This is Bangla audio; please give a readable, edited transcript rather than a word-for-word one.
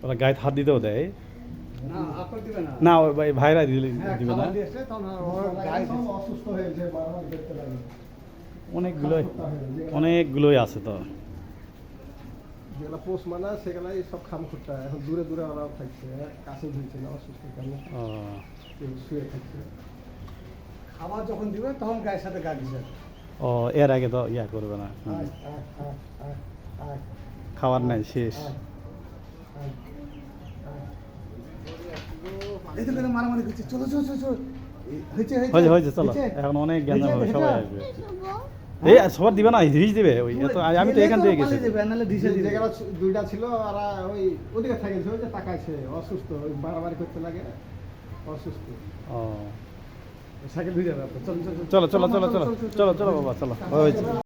ওরা গায়ে হাত দিতেও দেয় না আপনি দিবে না না ওই ভাইরা দিবে না অসুস্থ হয়েছে বারবার দেখতে লাগে অনেকগুলোই আছে তো যেগুলো পোষ মানা সেগুলো সব খামখুট্টা এখন দূরে দূরে ওরা থাকছে কাছে ধুইছে না অসুস্থ কারণে শুয়ে থাকছে খাবার যখন দিবে তখন গায়ের সাথে গা দিছে ও এর আগে তো ইয়া করবে না খাবার নাই শেষ মারামারি করছে চলো চলো চলো হয়েছে চলো এখন অনেক জ্ঞান হবে সবাই আসবে এই সবার দিবে না হিজ দিবে ওই এত আমি তো এখান থেকে গেছি দুইটা ছিল আর ওই ওদিকে থাকে ওই যে তাকাইছে অসুস্থ ওই মারামারি করতে লাগে অসুস্থ ও সাইকেল ধুয়ে যাবে চলো চলো চলো চলো চলো চলো বাবা চলো হয়েছে